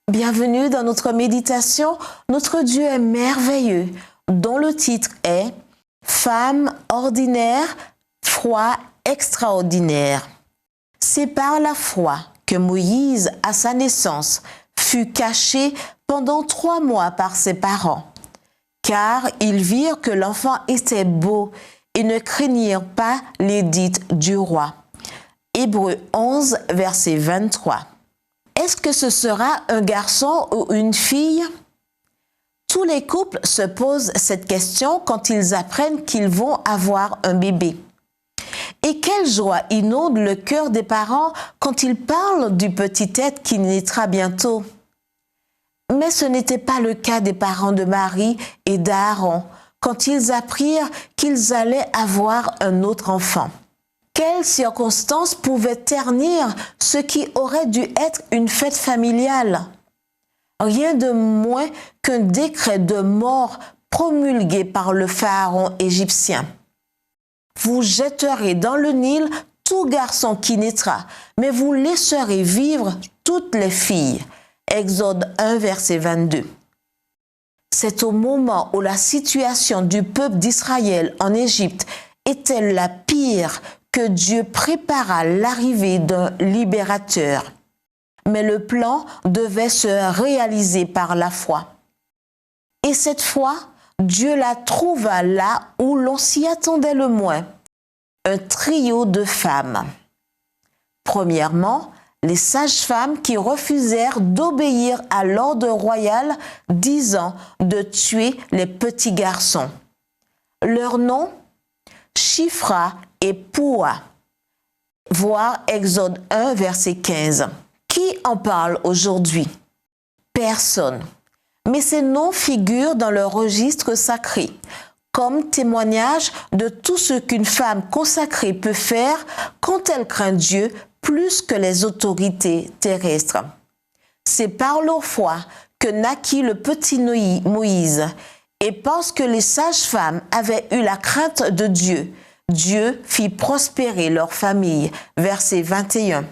Bienvenue dans notre méditation. Notre Dieu est merveilleux, dont le titre est « Femme ordinaire, foi extraordinaire ». C'est par la foi que Moïse, à sa naissance, fut caché pendant 3 mois par ses parents, car ils virent que l'enfant était beau et ne craignirent pas l'édit du roi. Hébreux 11, verset 23. Est-ce que ce sera un garçon ou une fille? Tous les couples se posent cette question quand ils apprennent qu'ils vont avoir un bébé. Et quelle joie inonde le cœur des parents quand ils parlent du petit être qui naîtra bientôt. Mais ce n'était pas le cas des parents de Marie et d'Aaron quand ils apprirent qu'ils allaient avoir un autre enfant. Quelles circonstances pouvaient ternir ce qui aurait dû être une fête familiale? Rien de moins qu'un décret de mort promulgué par le pharaon égyptien. Vous jetterez dans le Nil tout garçon qui naîtra, mais vous laisserez vivre toutes les filles. Exode 1, verset 22. C'est au moment où la situation du peuple d'Israël en Égypte était la pire que Dieu prépara l'arrivée d'un libérateur. Mais le plan devait se réaliser par la foi. Et cette fois, Dieu la trouva là où l'on s'y attendait le moins. Un trio de femmes. Premièrement, les sages-femmes qui refusèrent d'obéir à l'ordre royal disant de tuer les petits garçons. Leur nom, Shifra et Poua. Voir Exode 1, verset 15. Qui en parle aujourd'hui? Personne. Mais ces noms figurent dans le registre sacré, comme témoignage de tout ce qu'une femme consacrée peut faire quand elle craint Dieu plus que les autorités terrestres. C'est par leur foi que naquit le petit Moïse, et parce que les sages-femmes avaient eu la crainte de Dieu, Dieu fit prospérer leur famille. Verset 21.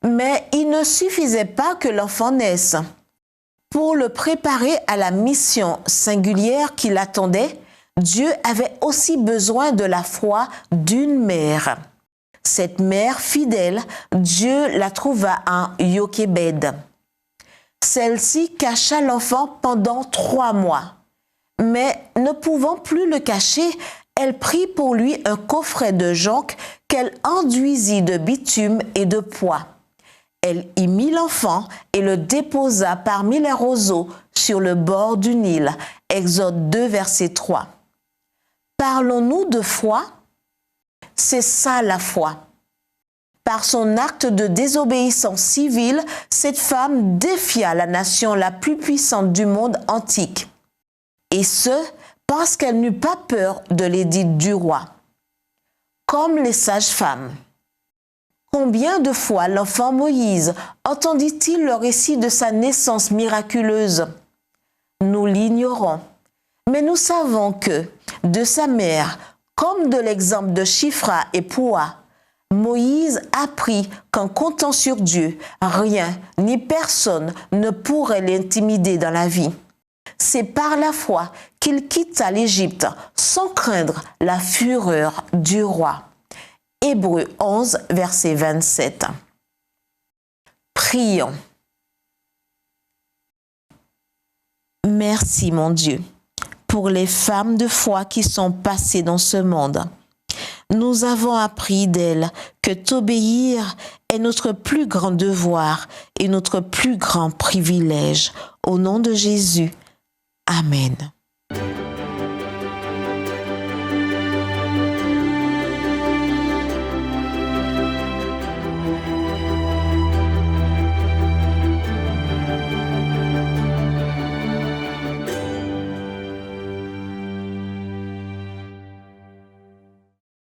Mais il ne suffisait pas que l'enfant naisse. Pour le préparer à la mission singulière qui l'attendait, Dieu avait aussi besoin de la foi d'une mère. Cette mère fidèle, Dieu la trouva en Jochébed. Celle-ci cacha l'enfant pendant 3 mois. Mais ne pouvant plus le cacher, elle prit pour lui un coffret de jonc qu'elle enduisit de bitume et de pois. Elle y mit l'enfant et le déposa parmi les roseaux sur le bord du Nil. Exode 2, verset 3. Parlons-nous de foi? C'est ça la foi. Par son acte de désobéissance civile, cette femme défia la nation la plus puissante du monde antique. Et ce, parce qu'elle n'eut pas peur de l'édit du roi. Comme les sages-femmes. Combien de fois l'enfant Moïse entendit-il le récit de sa naissance miraculeuse? Nous l'ignorons, mais nous savons que, de sa mère, comme de l'exemple de Shifra et Poua, Moïse apprit qu'en comptant sur Dieu, rien ni personne ne pourrait l'intimider dans la vie. C'est par la foi qu'il quitta l'Égypte sans craindre la fureur du roi. Hébreux 11, verset 27. Prions. Merci mon Dieu pour les femmes de foi qui sont passées dans ce monde. Nous avons appris d'elles que t'obéir est notre plus grand devoir et notre plus grand privilège. Au nom de Jésus. Amen.